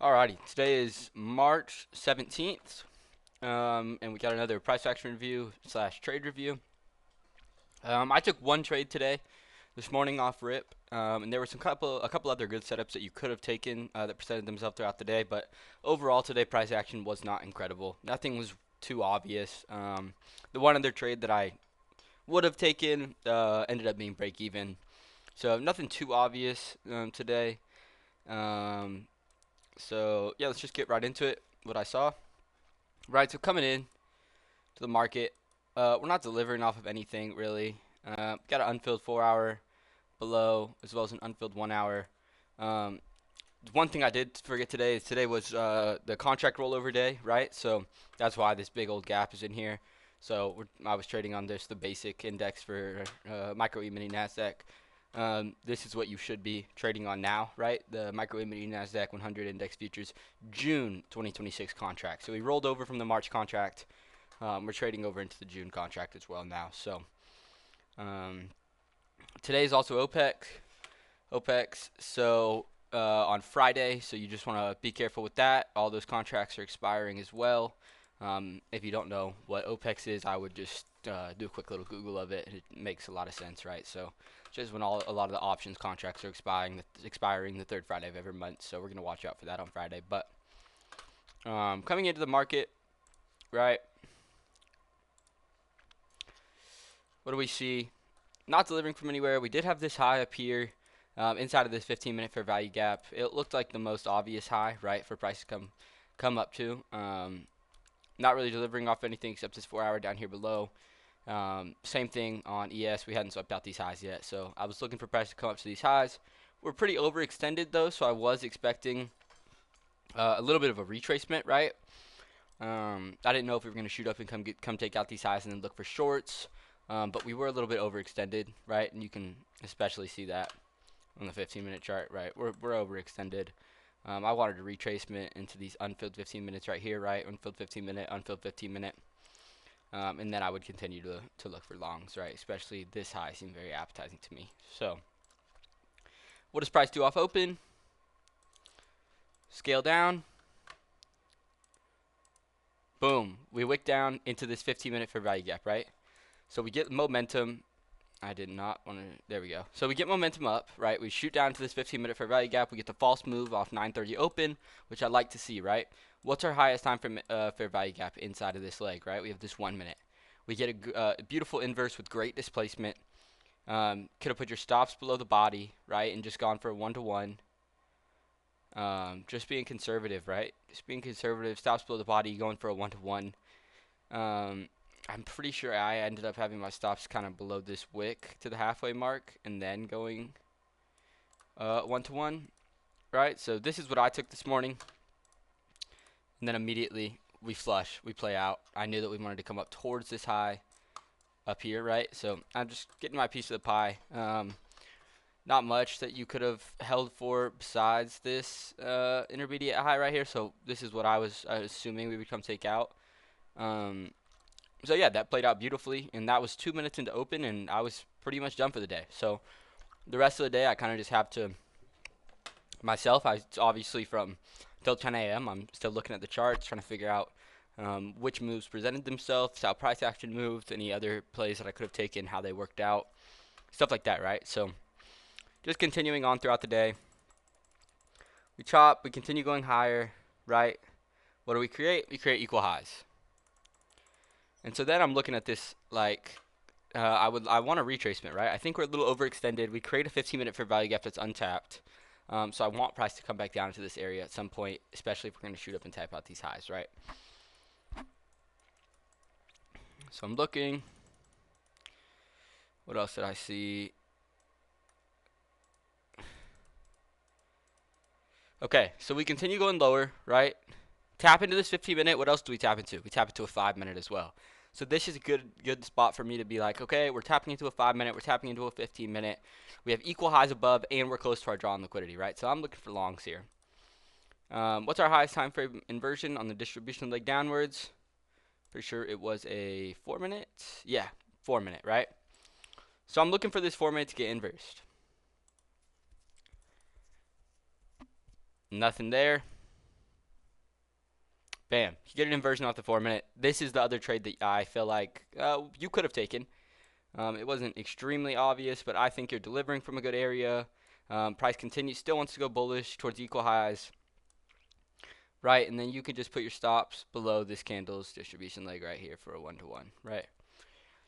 Alrighty, today is March 17th, and we got another price action review slash trade review. I took one trade today, this morning off rip, and there were a couple other good setups that you could have taken that presented themselves throughout the day, but overall today price action was not incredible. Nothing was too obvious. The one other trade that I would have taken ended up being break even, so nothing too obvious today. Um, So yeah, let's just get right into it. What I saw. Right, so coming in to the market, we're not delivering off of anything really. Got an unfilled 4 hour below, as well as an unfilled 1 hour. Um, One thing I did forget today is today was the contract rollover day, right? So that's why this big old gap is in here. So I was trading on the basic index for micro E-mini Nasdaq. This is what you should be trading on now, right? The micro E-mini Nasdaq 100 index futures June 2026 contract. So we rolled over from the March contract. We're trading over into the June contract as well now. So um, today is also OPEX. So on Friday, so you just want to be careful with that. All those contracts are expiring as well. If you don't know what OPEX is, I would just do a quick little Google of it. It makes a lot of sense, right? So just when a lot of the options contracts are expiring the third Friday of every month. So we're gonna watch out for that on Friday. But coming into the market, right? What do we see? Not delivering from anywhere. We did have this high up here. Inside of this 15-minute fair value gap, it looked like the most obvious high, right, for price to come up to. Not really delivering off anything except this 4 hour down here below. Same thing on ES. We hadn't swept out these highs yet, so I was looking for price to come up to these highs. We're pretty overextended though, so I was expecting a little bit of a retracement, right? I didn't know if we were going to shoot up and come take out these highs and then look for shorts, but we were a little bit overextended, right? And you can especially see that on the 15-minute chart, right? We're overextended. I wanted a retracement into these unfilled 15 minutes right here, right? Unfilled 15 minute, unfilled 15 minute. And then I would continue to look for longs, right? Especially this high seemed very appetizing to me. So, what does price do off open? Scale down. Boom. We wick down into this 15-minute fair value gap, right? So we get momentum. I did not want to. There we go. So we get momentum up, right? We shoot down to this 15-minute fair value gap. We get the false move off 9:30 open, which I like to see, right? What's our highest time for fair value gap inside of this leg, right? We have this 1 minute. We get a beautiful inverse with great displacement. Could have put your stops below the body, right, and just gone for a 1-to-1. Just being conservative, right? Just being conservative. Stops below the body, going for a 1-to-1. I'm pretty sure I ended up having my stops kind of below this wick to the halfway mark and then going 1-to-1, right? So this is what I took this morning. And then immediately we flush, we play out. I knew that we wanted to come up towards this high up here, right? So I'm just getting my piece of the pie. Not much that you could have held for besides this intermediate high right here. So this is what I was assuming we would come take out. So yeah, that played out beautifully, and that was 2 minutes into open, and I was pretty much done for the day. So the rest of the day, I kind of just have to myself. Obviously from till 10 a.m. I'm still looking at the charts, trying to figure out which moves presented themselves, how price action moved, any other plays that I could have taken, how they worked out, stuff like that, right? So just continuing on throughout the day. We chop, we continue going higher, right? What do we create? We create equal highs. And so then I'm looking at this like I want a retracement, right? I think we're a little overextended. We create a 15-minute fair value gap that's untapped. So I want price to come back down into this area at some point, especially if we're going to shoot up and tap out these highs, right? So I'm looking. What else did I see? Okay, so we continue going lower, right? Tap into this 15-minute. What else do we tap into? We tap into a 5-minute as well. So this is a good spot for me to be like, okay, we're tapping into a 5-minute, we're tapping into a 15-minute. We have equal highs above, and we're close to our draw on liquidity, right? So I'm looking for longs here. What's our highest time frame inversion on the distribution leg downwards? Pretty sure it was a 4-minute. Yeah, 4-minute, right? So I'm looking for this 4-minute to get inversed. Nothing there. Bam. You get an inversion off the 4 minute. This is the other trade that I feel like you could have taken. It wasn't extremely obvious, but I think you're delivering from a good area. Price continues, still wants to go bullish towards equal highs, right? And then you could just put your stops below this candle's distribution leg right here for a 1-to-1, right?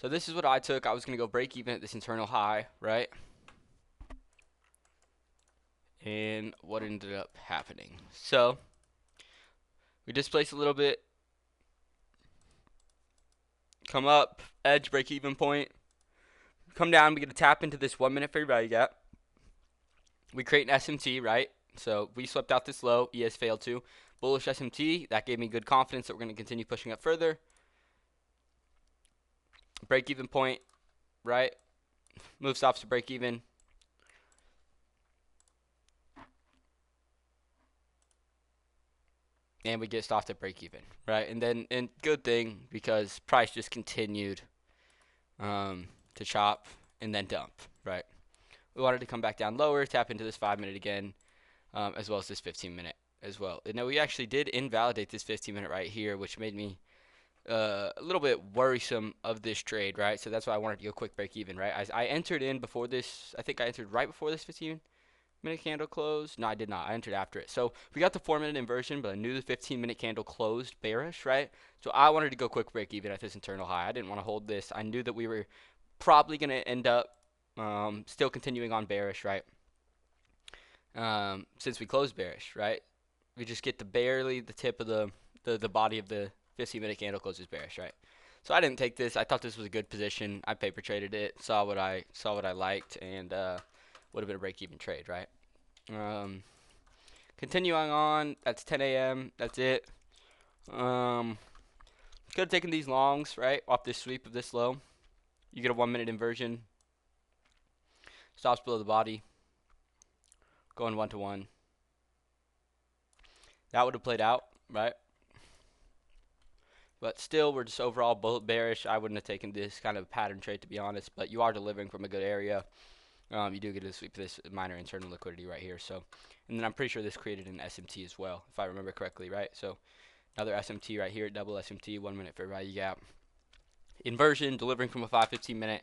So this is what I took. I was going to go break even at this internal high, right? And what ended up happening. So we displaced a little bit, come up, edge, break even point, come down, we get to tap into this 1 minute fair value gap. We create an SMT, right? So we swept out this low, ES failed to. Bullish SMT, that gave me good confidence that we're going to continue pushing up further. Break even point, right? Move stops to break even. And we get stopped at break even, right? And good thing because price just continued to chop and then dump, right? We wanted to come back down lower, tap into this 5 minute again, as well as this 15 minute as well. And now we actually did invalidate this 15 minute right here, which made me a little bit worrisome of this trade, right? So that's why I wanted to go quick break even, right? I entered in before this. I think I entered right before this 15 minute candle closed. No, I did not. I entered after it. So we got the 4 minute inversion, but I knew the 15 minute candle closed bearish, right? So I wanted to go quick break even at this internal high. I didn't want to hold this. I knew that we were probably going to end up still continuing on bearish, right? Since we closed bearish, right? We just get barely the tip of the body of the 15 minute candle closes bearish, right? So I didn't take this. I thought this was a good position. I paper traded it, saw what I liked, and would have been a break even trade, right? Continuing on, that's 10 a.m. That's it. Could have taken these longs, right, off this sweep of this low. You get a 1 minute inversion. Stops below the body. Going 1-to-1. That would have played out, right? But still, we're just overall bearish. I wouldn't have taken this kind of pattern trade, to be honest. But you are delivering from a good area. You do get to sweep this minor internal liquidity right here. So, and then I'm pretty sure this created an SMT as well, if I remember correctly, right? So another SMT right here, double SMT, 1 minute fair value gap. Inversion, delivering from a 5-15 minute.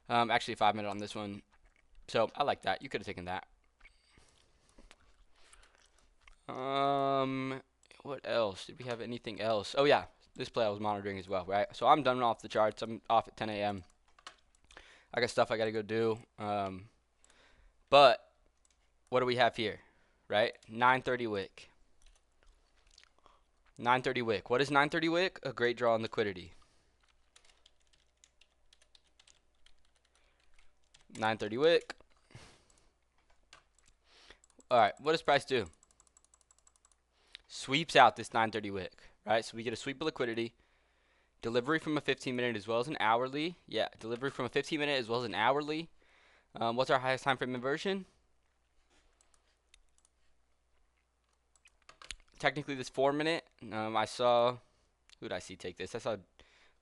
Actually 5 minute on this one. So I like that. You could have taken that. What else? Did we have anything else? Oh yeah, this play I was monitoring as well, right? So I'm done off the charts. I'm off at 10 a.m. I got stuff I got to go do. But what do we have here, right? 930 wick. 930 wick. What is 930 wick? A great draw on liquidity. 930 wick. All right, what does price do? Sweeps out this 930 wick, right? So we get a sweep of liquidity. Delivery from a 15 minute as well as an hourly. Yeah, delivery from a 15 minute as well as an hourly. What's our highest time frame inversion? Technically this 4 minute. I saw, who did I see take this? I saw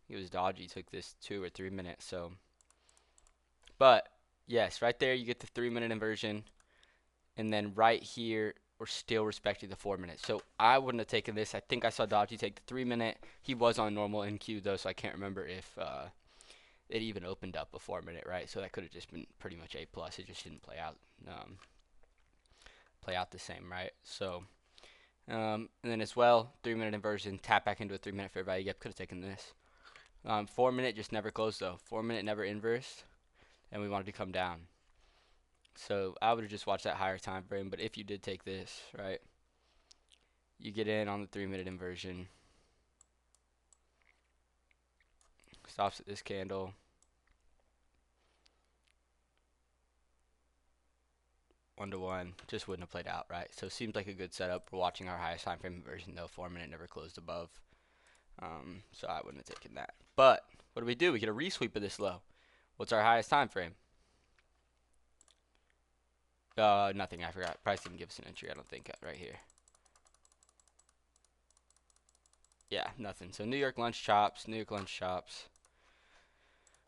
it was Dodgy took this 2 or 3 minutes. So, but yes, right there you get the 3 minute inversion, and then right here we're still respecting the 4 minutes. So I wouldn't have taken this. I think I saw Dodgy take the 3 minute. He was on normal NQ though, so I can't remember if it even opened up a 4 minute, right? So that could have just been pretty much A plus. It just didn't play out the same, right? So and then as well, 3 minute inversion, tap back into a 3 minute fair value gap. Could have taken this. 4 minute just never closed though. 4 minute never inversed, and we wanted to come down. So I would have just watched that higher time frame. But if you did take this, right, you get in on the 3 minute inversion. Stops at this candle. One to one, just wouldn't have played out, right? So it seems like a good setup. We're watching our highest time frame inversion though. 4 minute never closed above. So I wouldn't have taken that. But what do? We get a resweep of this low. What's our highest time frame? Nothing. I forgot. Price didn't give us an entry. I don't think right here. Yeah, nothing. So New York lunch chops. New York lunch chops.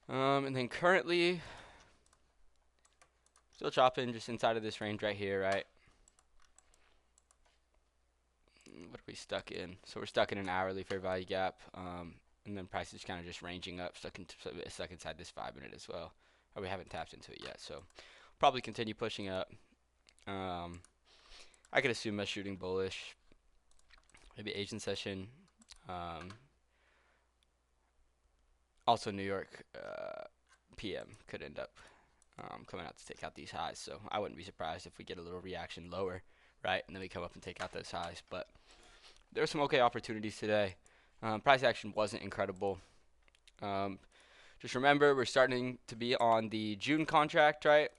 And then currently, still chopping just inside of this range right here, right? What are we stuck in? So we're stuck in an hourly fair value gap, and then prices kind of just ranging up, stuck inside this 5 minute as well. Oh, we haven't tapped into it yet, so probably continue pushing up. I could assume us shooting bullish, maybe Asian session. Um, Also, New York PM could end up coming out to take out these highs. So I wouldn't be surprised if we get a little reaction lower, right? And then we come up and take out those highs. But there were some okay opportunities today. Price action wasn't incredible. Just remember, we're starting to be on the June contract, right?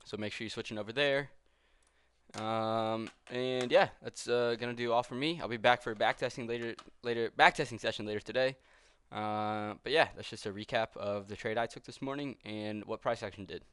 So make sure you're switching over there. And yeah, that's gonna do all for me. I'll be back for a backtesting backtesting session later today. But yeah, that's just a recap of the trade I took this morning and what price action did.